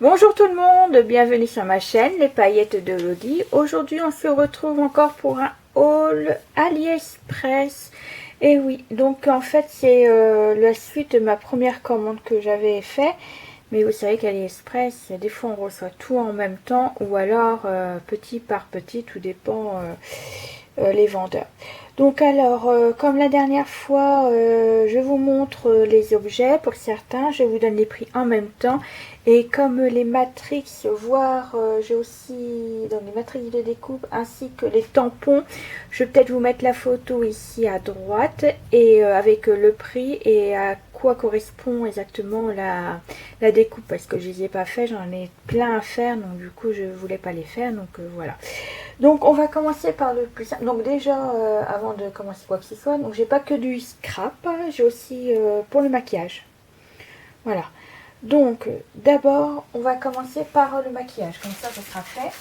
Bonjour tout le monde, bienvenue sur ma chaîne Les Paillettes de Lodi. Aujourd'hui on se retrouve encore pour un haul AliExpress. Et oui, donc en fait c'est la suite de ma première commande que j'avais fait. Mais vous savez qu'AliExpress, des fois on reçoit tout en même temps ou alors petit par petit, tout dépend les vendeurs. Donc alors, comme la dernière fois, je vous montre les objets pour certains, je vous donne les prix en même temps. Et comme les matrix, voire j'ai aussi dans les matrices de découpe ainsi que les tampons, je vais peut-être vous mettre la photo ici à droite et avec le prix et à quoi correspond exactement la découpe, parce que je les ai pas fait, j'en ai plein à faire, donc du coup je voulais pas les faire, donc voilà. Donc on va commencer par le plus simple. Donc déjà avant de commencer quoi que ce soit, donc j'ai pas que du scrap, j'ai aussi pour le maquillage. Voilà. Donc d'abord on va commencer par le maquillage, comme ça sera fait.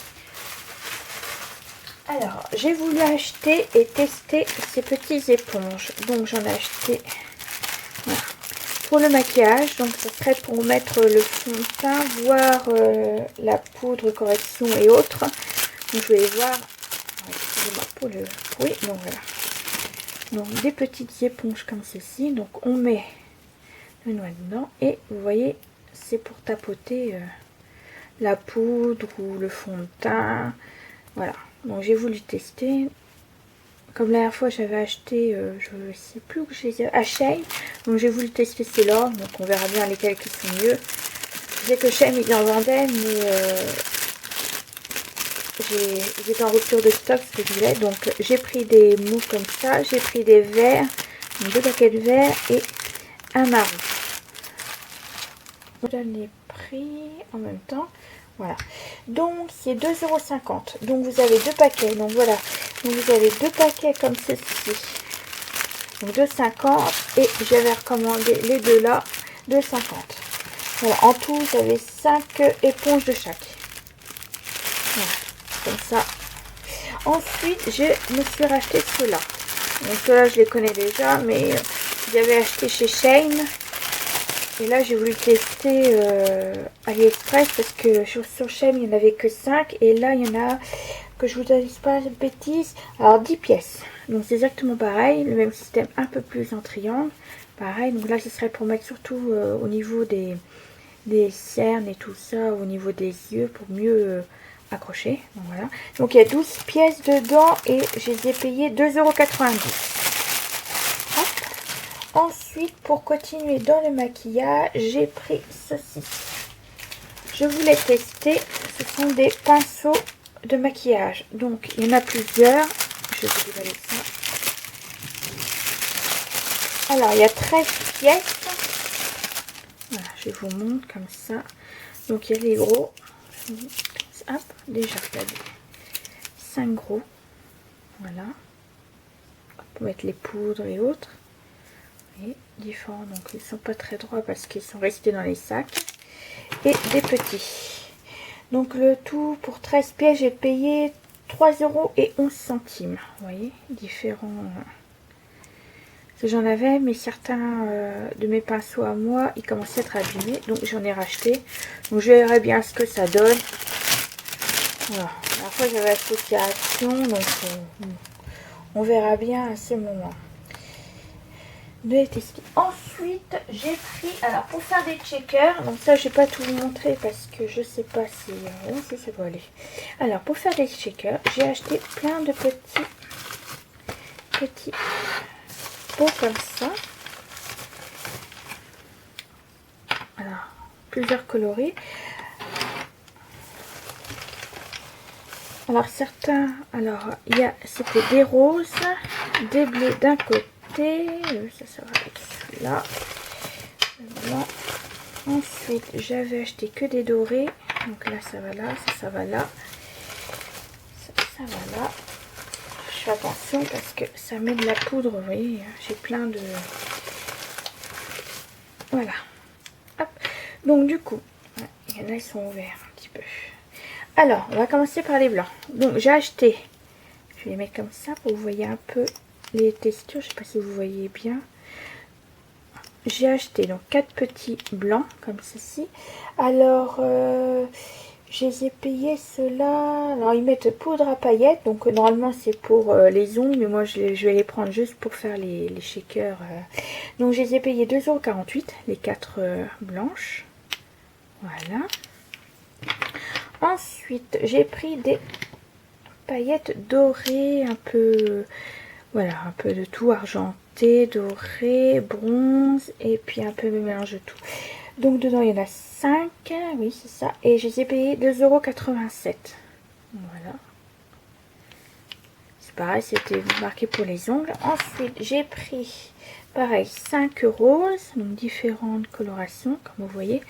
Alors j'ai voulu acheter et tester ces petites éponges. Donc j'en ai acheté voilà, pour le maquillage. Donc ce serait pour mettre le fond de teint, voire la poudre correction et autres. Donc je vais voir. Excusez-moi pour le bruit. Donc voilà. Donc des petites éponges comme ceci. Donc on met le noix dedans et vous voyez c'est pour tapoter la poudre ou le fond de teint. Voilà. Donc j'ai voulu tester. Comme la dernière fois j'avais acheté, je ne sais plus où je les ai, à Shein. Donc j'ai voulu tester ceux-là. Donc on verra bien lesquels qui sont mieux. Je sais que Shein ils en vendaient, mais j'étais en rupture de stock ce que je voulais. Donc j'ai pris des mous comme ça. J'ai pris des verts, donc 2 paquets de verts et un marron. Je donne les prix en même temps. Voilà. Donc c'est 2,50 €. Donc vous avez 2 paquets. Donc voilà. Donc vous avez 2 paquets comme ceci. Donc 2,50 €. Et j'avais recommandé les deux là, 2,50 €. Voilà. En tout, vous avez 5 éponges de chaque. Voilà. Comme ça. Ensuite, je me suis racheté ceux-là. Donc ceux-là, je les connais déjà, mais j'avais acheté chez Shein. Et là, j'ai voulu tester AliExpress parce que sur Shein, il n'y en avait que 5. Et là, il y en a, que je vous dise pas de bêtises, alors 10 pièces. Donc c'est exactement pareil, le même système un peu plus en triangle. Pareil, donc là, ce serait pour mettre surtout au niveau des cernes et tout ça, au niveau des yeux, pour mieux accrocher. Donc voilà. Donc il y a 12 pièces dedans et je les ai payées 2,90 €. Ensuite, pour continuer dans le maquillage, j'ai pris ceci. Je voulais tester, ce sont des pinceaux de maquillage. Donc, il y en a plusieurs. Je vais vous déballer ça. Alors, il y a 13 pièces. Voilà, je vous montre comme ça. Donc, il y a les gros. Hop, déjà, regardez. 5 gros. Voilà. Pour mettre les poudres et autres. Et différents, donc ils sont pas très droits parce qu'ils sont restés dans les sacs, et des petits. Donc le tout pour 13 pièces, j'ai payé 3,11 €. Vous voyez, différents. J'en avais, mais certains de mes pinceaux à moi, ils commençaient à être abîmés, donc j'en ai racheté. Donc je verrai bien ce que ça donne. Voilà. La fois j'avais acheté à Action, donc on verra bien à ce moment. De les tester. Ensuite, j'ai pris, alors pour faire des checkers, donc ça je vais pas tout vous montrer parce que je sais pas si ça doit aller. Alors pour faire des checkers, j'ai acheté plein de petits pots comme ça. Alors plusieurs coloris. Alors certains, alors il y a, c'était des roses, des bleus d'un côté. Ça va avec celui-là. Voilà. Ensuite, j'avais acheté que des dorés. Donc là, ça va là, ça va là. Ça va là. Je fais attention parce que ça met de la poudre. Vous voyez, j'ai plein de... Voilà. Hop. Donc du coup, il y en a, ils sont ouverts un petit peu. Alors, on va commencer par les blancs. Donc j'ai acheté... Je vais les mettre comme ça pour que vous voyez un peu les textures. Je ne sais pas si vous voyez bien. j'ai acheté donc 4 petits blancs comme ceci. Alors je les ai payés ceux-là. Alors ils mettent poudre à paillettes, donc normalement c'est pour les ongles, mais moi je vais les prendre juste pour faire les shakers. Donc je les ai payés 2,48 €, les 4 blanches. Voilà. Ensuite j'ai pris des paillettes dorées, un peu, voilà, un peu de tout, argenté, doré, bronze, et puis un peu de mélange de tout. Donc dedans il y en a 5, oui c'est ça, et je les ai payés 2,87 €. Voilà. C'est pareil, c'était marqué pour les ongles. Ensuite j'ai pris, pareil, 5 roses, donc différentes colorations, comme vous voyez.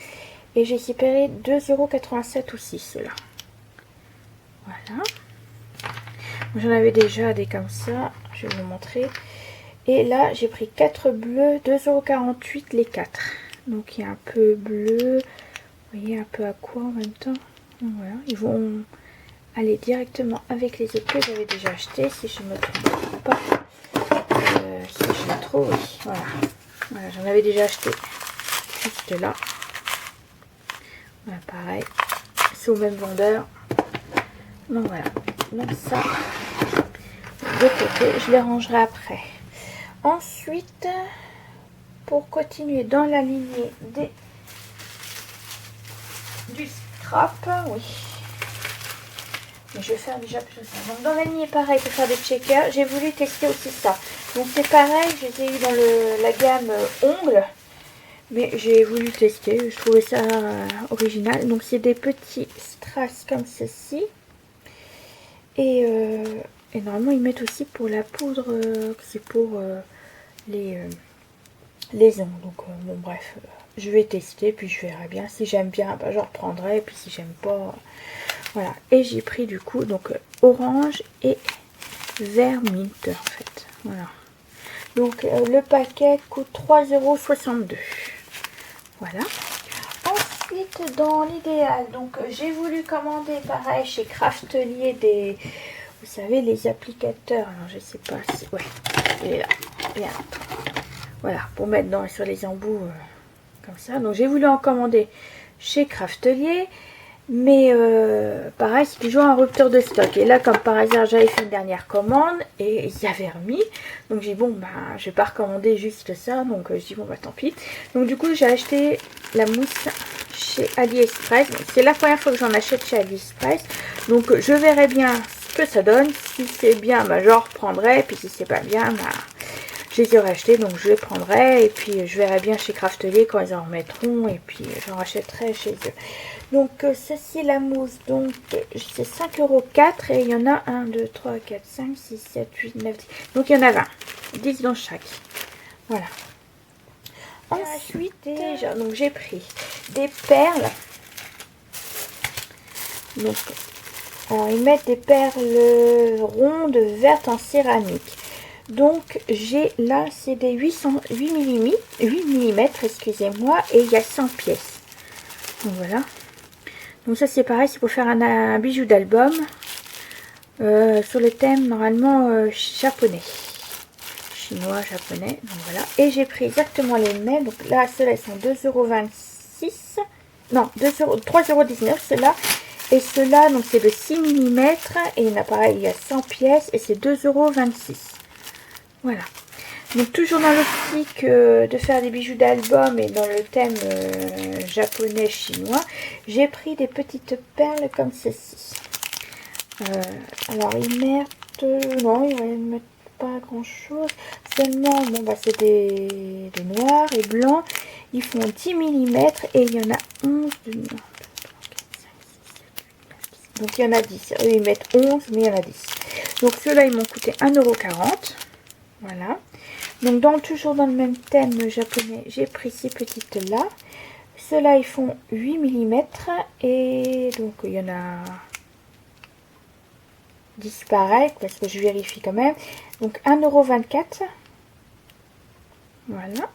Et j'ai les ai payés 2,87 € aussi, ceux-là. Voilà. J'en avais déjà des comme ça, je vais vous montrer. Et là j'ai pris 4 bleus, 2,48 € les 4. Donc il y a un peu bleu, vous voyez, un peu aqua en même temps. Donc voilà, ils vont aller directement avec les autres que j'avais déjà achetés, si je ne me trompe pas. Si je les trouve, oui, voilà. Voilà, j'en avais déjà acheté juste là. Voilà, pareil, c'est au même vendeur. Donc voilà, donc ça, de côté, je les rangerai après. Ensuite, pour continuer dans la lignée du scrap, oui. Mais je vais faire déjà plus de ça. Donc dans la lignée pareil pour faire des checkers, j'ai voulu tester aussi ça. Donc c'est pareil, je les ai eu dans la gamme ongles. Mais j'ai voulu tester, je trouvais ça original. Donc c'est des petits strass comme ceci. Et normalement ils mettent aussi pour la poudre, c'est pour les ongles. Donc bon bref, je vais tester puis je verrai bien. Si j'aime bien, bah, je reprendrai. Et puis si j'aime pas, voilà. Et j'ai pris du coup donc orange et vert mint en fait. Voilà. Donc le paquet coûte 3,62 €. Voilà. Ensuite dans l'idéal, donc j'ai voulu commander pareil chez Craftelier des, vous savez, les applicateurs. Alors je sais pas si, ouais, il est là. Bien. Voilà, pour mettre sur les embouts comme ça. Donc j'ai voulu en commander chez Craftelier. Mais pareil, c'est toujours un rupture de stock. Et là, comme par hasard, j'avais fait une dernière commande et il y avait remis. Donc j'ai dit, bon, bah, je vais pas recommander juste ça. Donc je dis, bon, bah tant pis. Donc du coup, j'ai acheté la mousse chez AliExpress. C'est la première fois que j'en achète chez AliExpress. Donc je verrai bien ce que ça donne. Si c'est bien, bah, je reprendrai. Et puis si c'est pas bien, bah, je les aurais achetés. Donc je les prendrai. Et puis je verrai bien chez Craftelier quand ils en remettront. Et puis j'en rachèterai chez eux. Donc ceci, la mousse, donc c'est 5,04 € et il y en a 1, 2, 3, 4, 5, 6, 7, 8, 9, 10. Donc il y en a 20, 10 dans chaque. Voilà. Ensuite, déjà, donc j'ai pris des perles. Donc, alors, ils mettent des perles rondes vertes en céramique. Donc j'ai là, c'est des 8 mm, excusez-moi, et il y a 100 pièces. Donc voilà. Donc ça c'est pareil, c'est pour faire un bijou d'album sur le thème normalement japonais, chinois, japonais. Donc voilà. Et j'ai pris exactement les mêmes. Donc là ceux-là sont 2,26 €, non 3,19 € ceux-là. Et ceux-là donc c'est de 6 mm et il y en a pareil, il y a 100 pièces et c'est 2,26 €. Voilà. Donc toujours dans l'optique de faire des bijoux d'album et dans le thème japonais chinois, j'ai pris des petites perles comme ceci. Alors ils mettent, non ils ne mettent pas grand chose, seulement bon bah c'est des noirs et blancs, ils font 10 mm et il y en a 11 de non, donc il y en a 10, eux ils mettent 11 mais il y en a 10. Donc ceux-là ils m'ont coûté 1,40 €. Voilà. Donc toujours dans le même thème japonais, j'ai pris ces petites là. Ceux-là ils font 8 mm et donc il y en a 10 pareil parce que je vérifie quand même. Donc 1,24 €. Voilà.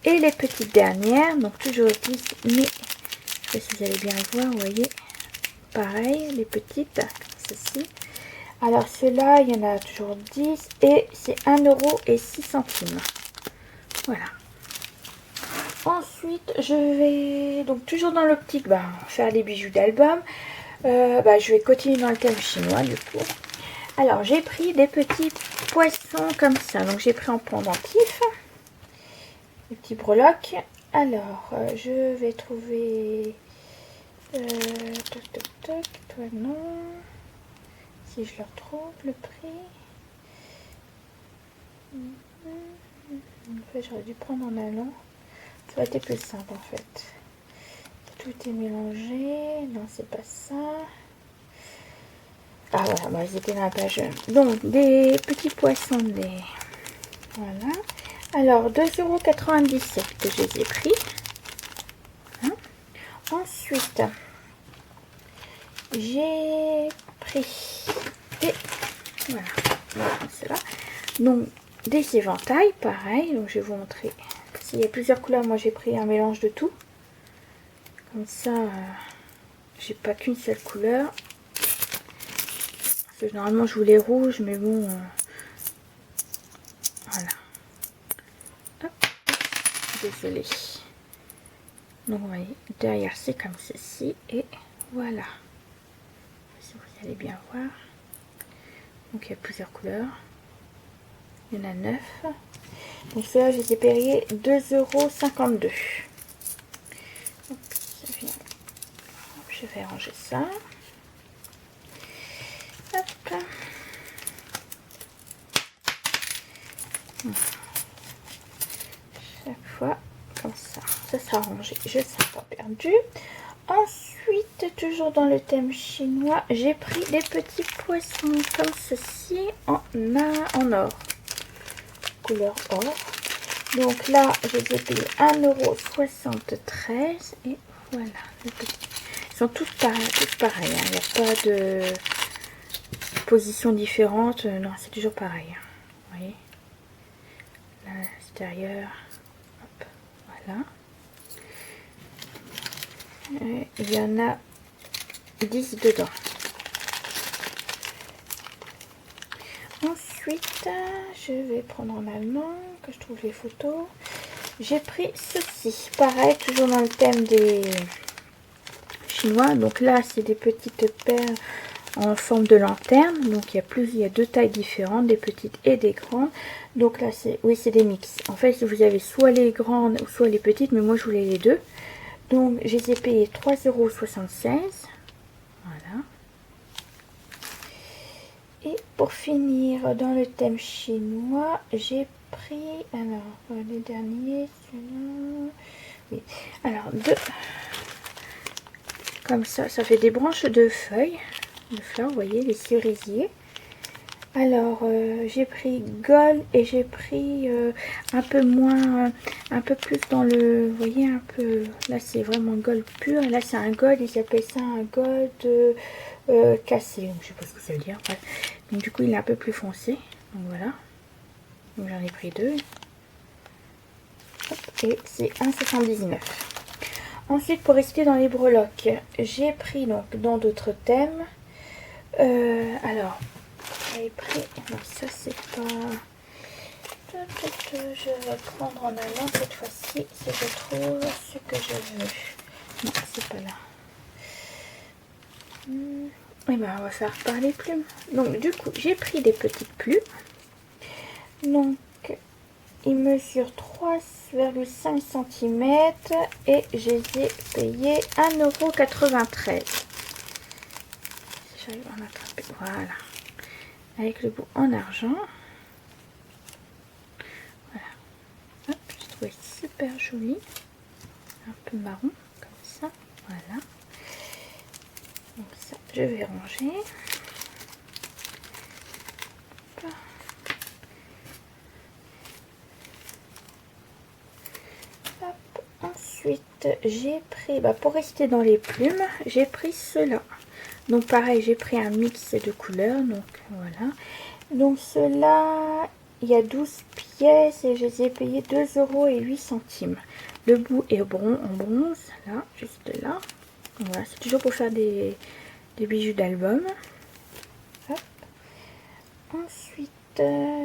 Et les petites dernières, donc toujours 10, mais je sais pas si vous allez bien voir, vous voyez. Pareil, les petites, comme ceci. Alors ceux-là, il y en a toujours 10 et c'est 1,06 €. Voilà. Ensuite, je vais donc toujours dans l'optique faire des bijoux d'album. Je vais continuer dans le thème chinois du coup. Alors, j'ai pris des petits poissons comme ça. Donc, j'ai pris en pendentif. Des petits breloques. Alors, je vais trouver... toc, toc, toc. Toi, non. Si je le retrouve, le prix. En fait, j'aurais dû prendre en allant. Ça aurait été plus simple, en fait. Tout est mélangé. Non, c'est pas ça. Ah voilà, ils étaient dans la page. Donc, des petits poissons, des... Voilà. Alors, 2,97 € que je les ai pris. Hein. Ensuite, j'ai pris des... Voilà, c'est là. Donc, des éventails, pareil. Donc, je vais vous montrer. S'il y a plusieurs couleurs, moi j'ai pris un mélange de tout. Comme ça, j'ai pas qu'une seule couleur. Parce que normalement, je voulais rouge, mais bon... voilà. Hop. Désolée. Donc, vous voyez, derrière, c'est comme ceci. Et voilà. Si vous allez bien voir. Donc, il y a plusieurs couleurs. Il y en a 9. Donc, ceux-là, je les ai payés 2,52 €. Je vais ranger ça. Hop. Chaque fois, comme ça. Ça sera rangé. Je ne serai pas perdue. Ensuite, toujours dans le thème chinois, j'ai pris des petits poissons comme ceci en or, couleur or. Donc là, je les ai payés 1,73 € et voilà, les petits. Ils sont tous pareils, hein. Il n'y a pas de position différente, non, c'est toujours pareil. Vous voyez, l'extérieur, hop, voilà. Il y en a 10 dedans. Ensuite, je vais prendre en allemand, que je trouve les photos. J'ai pris ceci, pareil, toujours dans le thème des chinois. Donc là, c'est des petites perles en forme de lanterne. Donc il y a deux tailles différentes, des petites et des grandes. Donc là, c'est des mix. En fait, vous avez soit les grandes ou soit les petites, mais moi je voulais les deux. Donc, je les ai payés 3,76 €. Voilà. Et pour finir, dans le thème chinois, j'ai pris... Alors, les derniers, celui-là... Oui. Alors, deux... Comme ça, ça fait des branches de feuilles. De fleurs, vous voyez, les cerisiers. Alors, j'ai pris gold et j'ai pris un peu moins, un peu plus dans le, vous voyez, un peu, là c'est vraiment gold pur, là c'est un gold, ils appellent ça un gold cassé, donc, je sais pas ce que ça veut dire, ouais. Donc du coup il est un peu plus foncé, donc voilà, donc j'en ai pris deux, hop, et c'est 1,79 €. Ensuite, pour rester dans les breloques, j'ai pris donc dans d'autres thèmes, alors... J'ai pris, non ça c'est pas, je vais prendre en allant cette fois-ci si je trouve ce que je veux. Non, c'est pas là. Et ben on va faire par les plumes. Donc du coup j'ai pris des petites plumes. Donc ils mesurent 3,5 cm et je les ai payés 1,93 €. Si j'arrive à m'attraper, voilà. Avec le bout en argent. Voilà. Hop, je trouve super joli. Un peu marron, comme ça. Voilà. Donc ça, je vais ranger. Hop. Hop. Ensuite, j'ai pris, pour rester dans les plumes, j'ai pris ceux-là. Donc pareil, j'ai pris un mix de couleurs, donc voilà. Donc ceux-là, il y a 12 pièces et je les ai payés 2,08 €. Le bout est en bronze, là, juste là. Voilà, c'est toujours pour faire des bijoux d'album. Ensuite,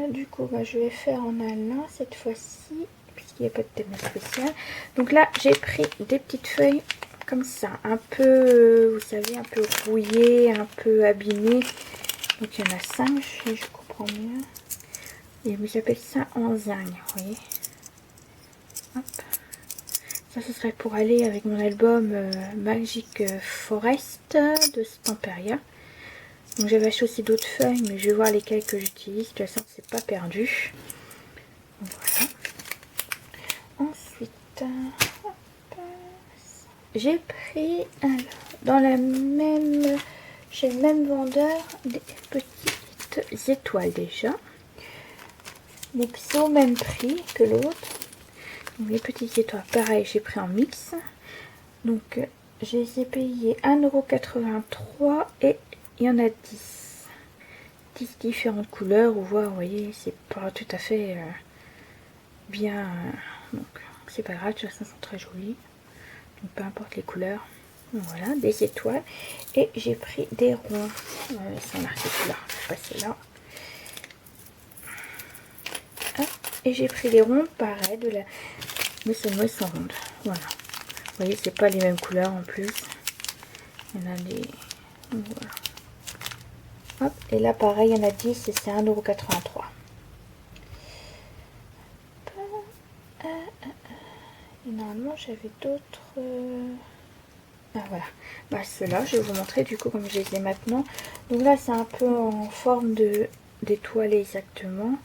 du coup, je vais faire en allant cette fois-ci puisqu'il n'y a pas de thème spécial. Donc là, j'ai pris des petites feuilles comme ça, un peu, vous savez, un peu rouillées, un peu abîmées. Donc il y en a 5, si je comprends bien. Et j'appelle ça en zinc, vous voyez. Hop. Ça, ce serait pour aller avec mon album Magic Forest de Stamperia. Donc j'avais acheté aussi d'autres feuilles, mais je vais voir lesquelles que j'utilise. De toute façon, c'est pas perdu. Donc, voilà. Ensuite, j'ai pris dans la même, chez le même vendeur, des petites étoiles déjà. Donc c'est au même prix que l'autre. Les petites étoiles, pareil, j'ai pris en mix. Donc je les ai payées 1,83 € et il y en a 10 différentes couleurs. Vous voyez, c'est pas tout à fait bien. Donc c'est pas grave, de toute façon, elles sont très jolies. Donc peu importe les couleurs. Donc, voilà, des étoiles. Et j'ai pris des ronds. Ils sont marqués là, je vais passer là. Et j'ai pris les ronds, pareil, mais seulement ils sont rondes. Voilà. Vous voyez, c'est pas les mêmes couleurs en plus. Il y en a des... Voilà. Hop. Et là, pareil, il y en a 10 et c'est 1,83 €. Et normalement, j'avais d'autres... Ah, voilà. Bah, ceux-là, je vais vous montrer du coup comme je les ai maintenant. Donc là, c'est un peu en forme d'étoile exactement.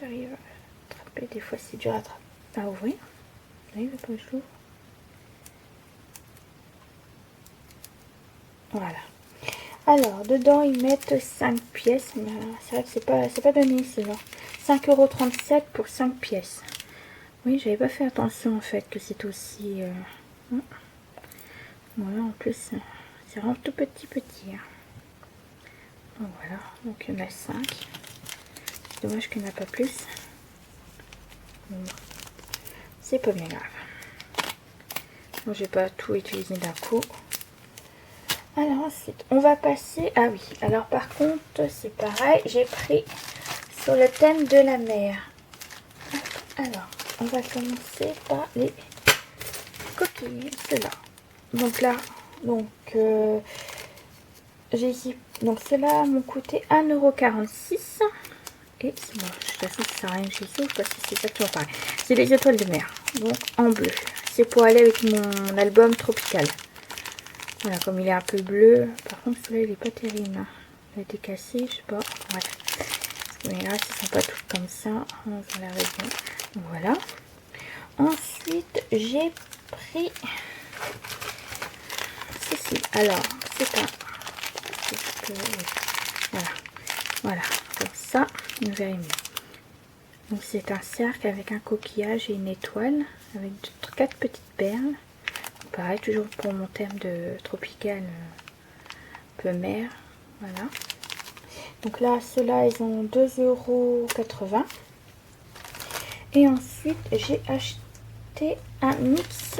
J'arrive à attraper. Des fois, c'est dur à ouvrir. Là, il veut pas que je l'ouvre. Voilà. Alors, dedans, ils mettent 5 pièces. Mais c'est vrai que c'est pas donné ici, là. 5,37 € pour 5 pièces. Oui, j'avais pas fait attention en fait que c'est aussi... Voilà, en plus, c'est vraiment tout petit. Hein. Donc voilà, donc il y en a 5. C'est dommage qu'il n'y en a pas plus. Bon, c'est pas bien grave. Bon, je vais pas tout utiliser d'un coup. Alors ensuite, on va passer... Ah oui, alors par contre, c'est pareil. J'ai pris sur le thème de la mer. Alors, on va commencer par les coquilles. Ceux-là. Donc là, j'ai ici... Donc ceux-là m'ont coûté 1,46 €. Et bon, de toute façon, ça sert à rien que je les ouvre parce que c'est exactement pareil. C'est les étoiles de mer. Donc en bleu. C'est pour aller avec mon album tropical. Voilà, comme il est un peu bleu. Par contre, celui-là, il est pas terrible. Hein. Il a été cassé, je sais pas. Bref. Mais là, ils sont pas toutes comme ça. On a la raison. Donc, voilà. Ensuite, j'ai pris ceci. Alors, c'est un... Voilà. Comme ça, une verre. Donc, c'est un cercle avec un coquillage et une étoile. Avec 4 petites perles. Pareil, toujours pour mon thème de tropical, un peu mer. Voilà. Donc là, ceux-là, ils ont 2,80 €. Et ensuite, j'ai acheté un mix.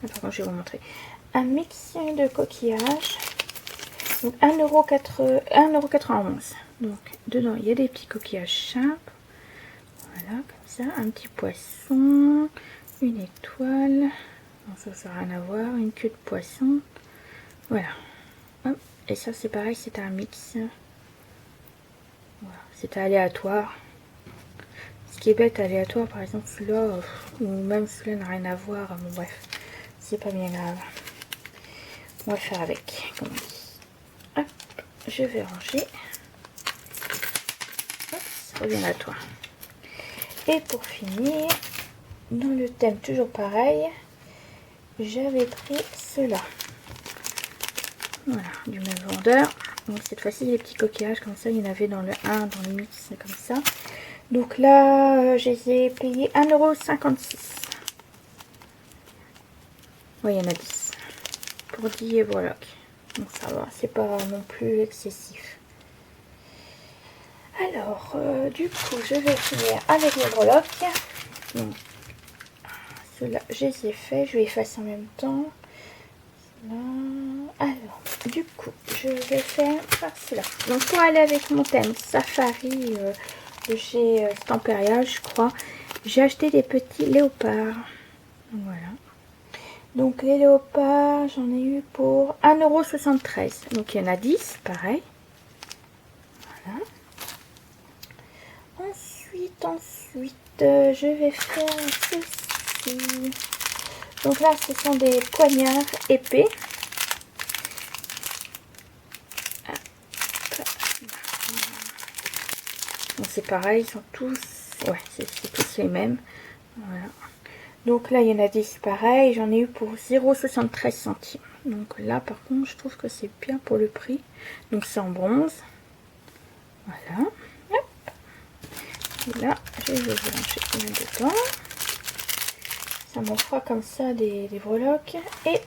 Par contre, je vais vous montrer. Un mix de coquillages. Donc 1,91 €. Donc dedans, il y a des petits coquillages simples. Voilà, comme ça. Un petit poisson. Une étoile. Bon, ça n'a rien à voir. Une queue de poisson. Voilà. Hop. Et ça, c'est pareil, c'est un mix. Voilà. C'est aléatoire. Ce qui est bête, aléatoire, par exemple, celui-là, ou même celui-là n'a rien à voir. Bon, bref, c'est pas bien grave. On va faire avec, comme on dit. Hop, je vais ranger. Hop, ça revient à toi. Et pour finir, dans le thème toujours pareil, j'avais pris ceux-là. Voilà, du même vendeur. Donc cette fois-ci, les petits coquillages comme ça, il y en avait dans le 1, dans le mix, c'est comme ça. Donc là, je les ai payés 1,56 €. Oui, il y en a 10. Pour 10 breloques. Donc ça va, c'est pas non plus excessif. Alors, du coup, je vais finir avec les breloques. Donc, ceux-là, je les ai faits. Je vais effacer en même temps. Là. Alors, du coup, je vais faire cela. Donc, pour aller avec mon thème Safari de chez Stamperia, je crois, j'ai acheté des petits léopards. Voilà. Donc les léopards, j'en ai eu pour 1,73 €. Donc il y en a 10, pareil. Voilà. Ensuite, je vais faire ceci. Donc là, ce sont des poignards épais. Bon, c'est pareil, ils sont tous... Ouais, c'est tous les mêmes. Voilà. Donc là, il y en a 10 pareil. J'en ai eu pour 0,73 centimes. Donc là, par contre, je trouve que c'est bien pour le prix. Donc c'est en bronze. Voilà. Hop. Et là, je vais mélanger dedans. Ça m'en fera comme ça des breloques. Et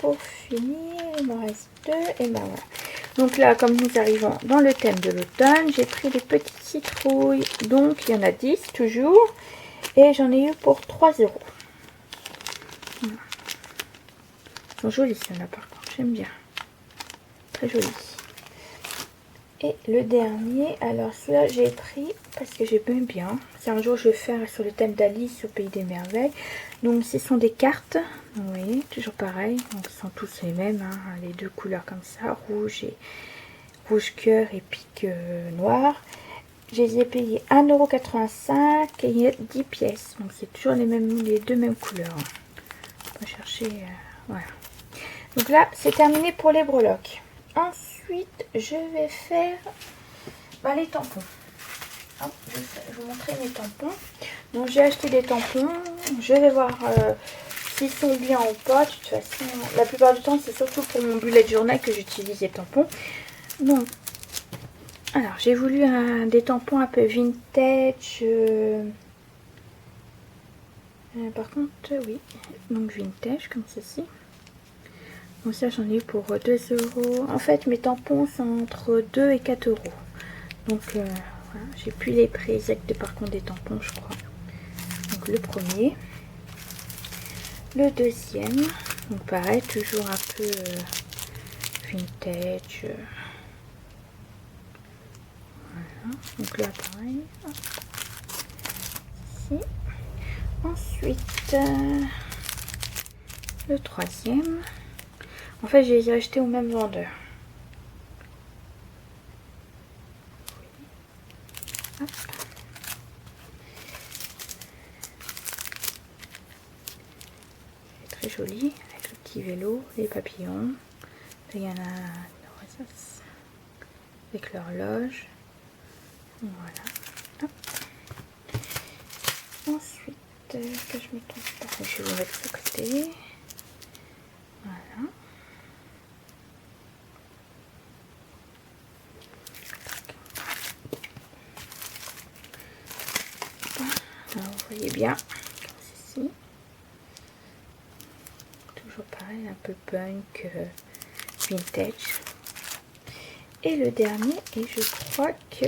pour finir, il me reste 2. Et ben voilà. Donc là, comme nous arrivons dans le thème de l'automne, j'ai pris des petites citrouilles. Donc il y en a 10 toujours. Et j'en ai eu pour 3 €. Voilà. Ils sont jolis ceux-là par contre, j'aime bien. Très jolis. Et le dernier, alors celui-là j'ai pris parce que j'aime bien. C'est un jour je vais faire sur le thème d'Alice au Pays des Merveilles. Donc ce sont des cartes, vous voyez, toujours pareil. Donc ce sont tous les mêmes, hein, les deux couleurs comme ça, rouge et rouge cœur et pique noir. Je les ai payés 1,85 € et il y a 10 pièces. Donc c'est toujours les deux mêmes couleurs. On va chercher, voilà. Donc là, c'est terminé pour les breloques. Ensuite, je vais faire les tampons. Hop, je vais vous montrer mes tampons. Donc j'ai acheté des tampons. Je vais voir s'ils sont bien ou pas. De toute façon, la plupart du temps, c'est surtout pour mon bullet journal que j'utilise les tampons. Donc, alors j'ai voulu des tampons un peu vintage. Par contre, oui. Donc vintage comme ceci. Bon, ça j'en ai eu pour 2 €. En fait, mes tampons sont entre 2 et 4 €. Donc voilà, j'ai plus les prix exacts par contre des tampons, je crois. Donc le premier. Le deuxième. Donc pareil, toujours un peu vintage. Voilà. Donc là pareil. Ici. Ensuite, le troisième. En fait, je les ai achetés au même vendeur. Hop. C'est très joli, avec le petit vélo, les papillons. Là, il y en a avec l'horloge. Voilà. Hop. Ensuite, que je me trompe pas, je vais vous mettre de côté. Voilà. Alors, vous voyez bien, comme ceci. Toujours pareil, un peu punk, vintage. Et le dernier, et je crois que...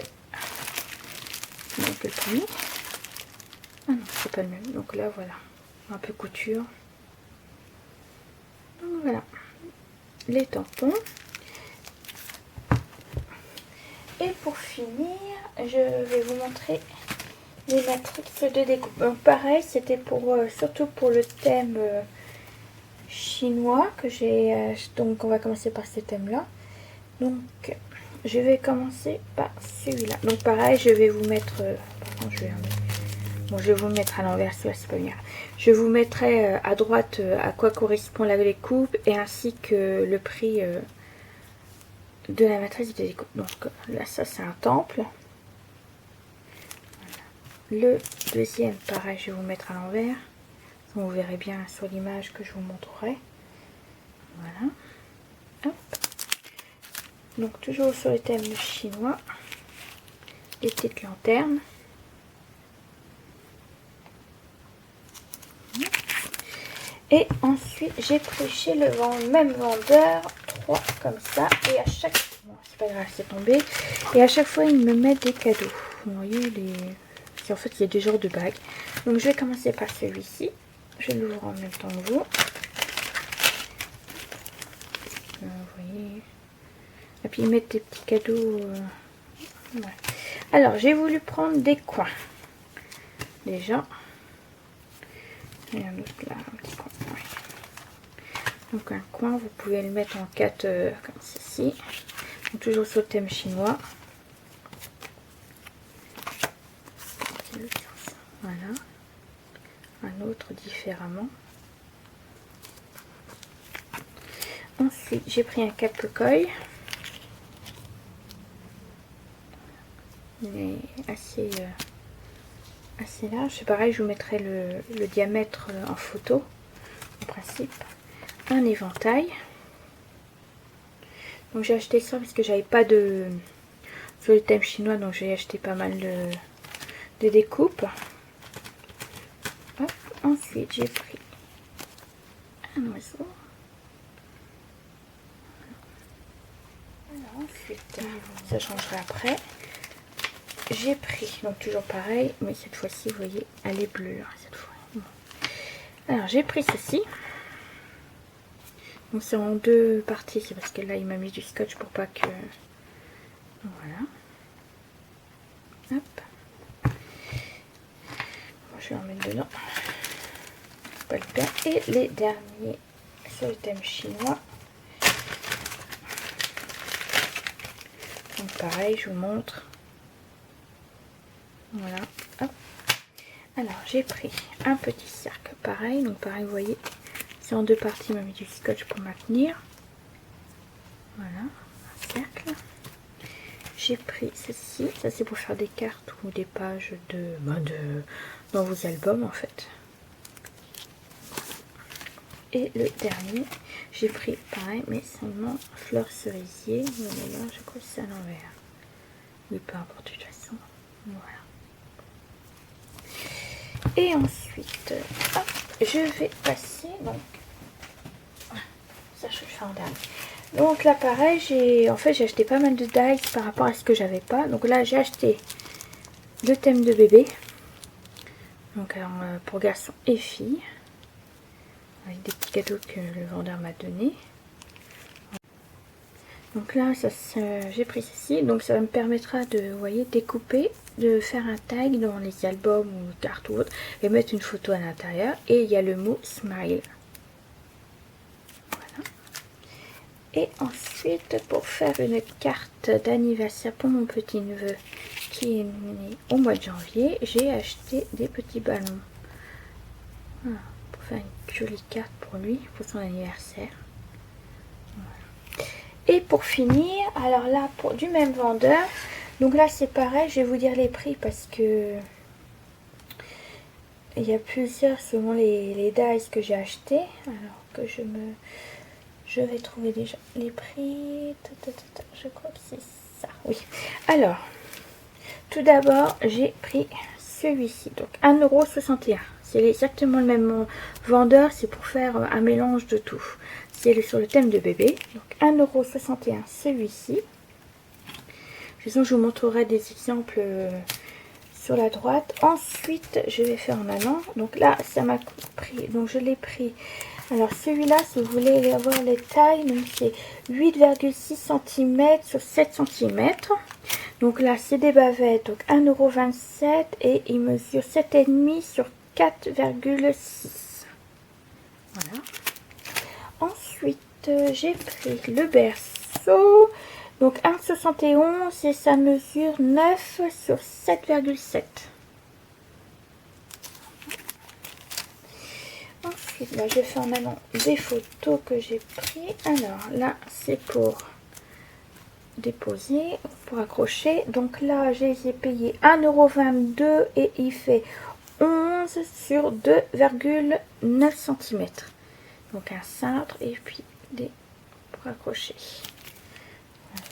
Donc le premier. Ah non, c'est pas le même. Donc là, voilà. Un peu couture. Donc voilà. Les tampons. Et pour finir, je vais vous montrer les matrix de découpe. Donc pareil, c'était pour surtout pour le thème chinois que j'ai. Donc on va commencer par ce thème-là. Donc je vais commencer par celui-là. Donc pareil, je vais vous mettre. Pardon, je vais vous mettre à l'envers, celui-là c'est pas bien. Je vous mettrai à droite à quoi correspond la découpe et ainsi que le prix de la matrice de découpe. Donc là, ça c'est un temple. Voilà. Le deuxième, pareil, je vais vous mettre à l'envers. Vous verrez bien sur l'image que je vous montrerai. Voilà. Hop. Donc toujours sur le thème chinois. Des petites lanternes. Et ensuite, j'ai pris chez le même vendeur 3 comme ça. Et à chaque fois, bon, c'est pas grave, c'est tombé. Et à chaque fois, ils me mettent des cadeaux. Vous voyez, en fait, il y a des genres de bagues. Donc, je vais commencer par celui-ci. Je l'ouvre en même temps que vous. Vous voyez. Et puis, ils mettent des petits cadeaux. Ouais. Alors, j'ai voulu prendre des coins. déjà. Et un autre là, un petit coin. Ouais. Donc un coin, vous pouvez le mettre en 4 comme ceci. Donc, toujours sur le thème chinois. Voilà. Un autre différemment. Ensuite, j'ai pris un cape-coil. Il est assez large. C'est pareil, je vous mettrai le diamètre en photo, en principe. Un éventail. Donc j'ai acheté ça parce que j'avais pas de... sur le thème chinois, donc j'ai acheté pas mal de découpes. Hop. Ensuite, j'ai pris un oiseau. Alors, ensuite, ça changera après. J'ai pris, donc toujours pareil, mais cette fois-ci, vous voyez, elle est bleue, hein, cette fois. Bon. Alors, j'ai pris ceci. Donc, c'est en 2 parties, c'est parce que là, il m'a mis du scotch pour pas que... Voilà. Hop. Bon, je vais en mettre dedans. Faut pas le perdre. Et les derniers sur le thème chinois. Donc, pareil, je vous montre. Voilà, hop. Alors j'ai pris un petit cercle pareil, donc pareil vous voyez, c'est en 2 parties, il m'a mis du scotch pour maintenir. Voilà, un cercle. J'ai pris ceci, ça c'est pour faire des cartes ou des pages dans vos albums en fait. Et le dernier, j'ai pris pareil, mais seulement fleur cerisier. Voilà, je crois que c'est à l'envers. Mais peu importe de toute façon. Voilà. Et ensuite, hop, je vais passer, donc, ça je vais faire en dernier. Donc là pareil, j'ai acheté pas mal de dies par rapport à ce que j'avais pas. Donc là j'ai acheté 2 thèmes de bébé. Donc alors, pour garçons et filles. Avec des petits cadeaux que le vendeur m'a donné. Donc là, j'ai pris ceci, donc ça me permettra de, vous voyez, découper, de faire un tag dans les albums ou cartes ou autre, et mettre une photo à l'intérieur. Et il y a le mot smile. Voilà. Et ensuite, pour faire une carte d'anniversaire pour mon petit neveu qui est né au mois de janvier, j'ai acheté des petits ballons. Voilà, pour faire une jolie carte pour lui, pour son anniversaire. Et pour finir, alors là, du même vendeur, donc là c'est pareil, je vais vous dire les prix parce que il y a plusieurs selon les dies que j'ai acheté. Alors que je vais trouver déjà les prix, je crois que c'est ça, oui. Alors, tout d'abord, j'ai pris celui-ci, donc 1,61 €. C'est exactement le même vendeur, c'est pour faire un mélange de tout. C'est sur le thème de bébé, donc 1,61 € celui-ci. De toute façon, je vous montrerai des exemples sur la droite. Ensuite, je vais faire en allant. Donc là, ça m'a pris, donc je l'ai pris. Alors celui-là, si vous voulez avoir les tailles, c'est 8,6 cm sur 7 cm. Donc là, c'est des bavettes, donc 1,27 € et il mesure 7,5 sur 4,6. Voilà. Ensuite, j'ai pris le berceau, donc 1,71 et ça mesure 9 sur 7,7. Ensuite, là, je fais en allant des photos que j'ai pris. Alors là, c'est pour déposer, pour accrocher. Donc là, j'ai payé 1,22 € et il fait 11 sur 2,9 cm. Donc un cintre et puis des pour accrocher. Voilà.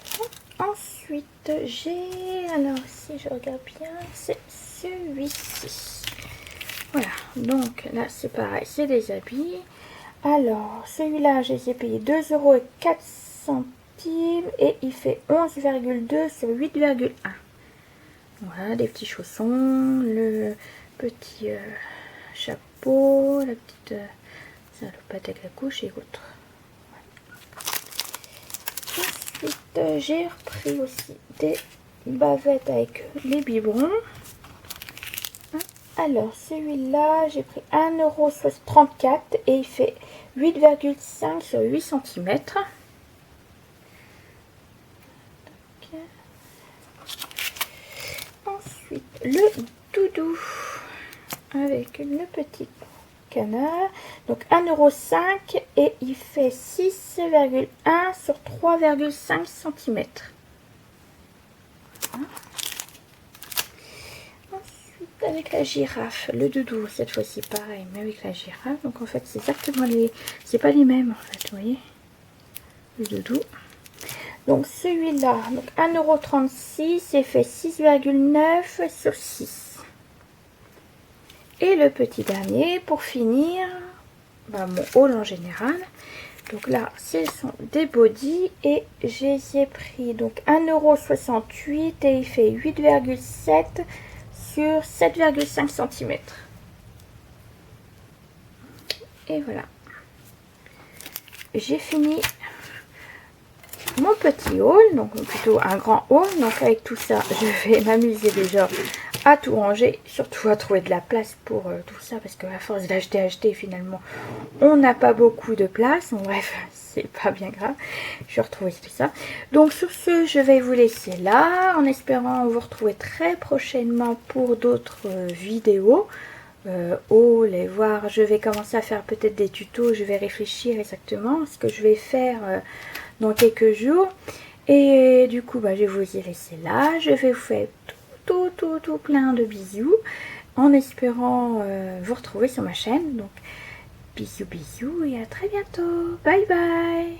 Ensuite, j'ai, alors si je regarde bien, c'est celui-ci. Voilà, donc là c'est pareil, c'est des habits. Alors, celui-là, je les ai payés 2,04 € et il fait 11,2 sur 8,1. Voilà, des petits chaussons, le petit chapeau, la petite salopette avec la couche et autres. Voilà. Ensuite, j'ai repris aussi des bavettes avec les biberons. Alors, celui-là, j'ai pris 1,34 € et il fait 8,5 sur 8 cm. Ensuite, le doudou avec le petit canard. Donc 1,5 € et il fait 6,1 sur 3,5 cm. Ensuite, avec la girafe, le doudou, cette fois-ci pareil, mais avec la girafe. Donc en fait, c'est exactement les... C'est pas les mêmes en fait, vous voyez. Le doudou. Donc celui-là, donc 1,36 € et fait 6,9 sur 6. Et le petit dernier, pour finir, mon haul en général. Donc là, ce sont des bodys et j'ai pris donc 1,68 € et il fait 8,7 sur 7,5 cm. Et voilà. J'ai fini mon petit haul, donc plutôt un grand haul. Donc avec tout ça, je vais m'amuser déjà à tout ranger, surtout à trouver de la place pour tout ça, parce que à force d'acheter, finalement, on n'a pas beaucoup de place. Bon, bref, c'est pas bien grave. Je vais retrouver tout ça. Donc sur ce, je vais vous laisser là, en espérant vous retrouver très prochainement pour d'autres vidéos. Haul et voir, je vais commencer à faire peut-être des tutos, je vais réfléchir exactement à ce que je vais faire dans quelques jours. Et du coup, je vais vous y laisser là. Je vais vous faire tout plein de bisous en espérant vous retrouver sur ma chaîne. Donc bisous et à très bientôt. Bye bye.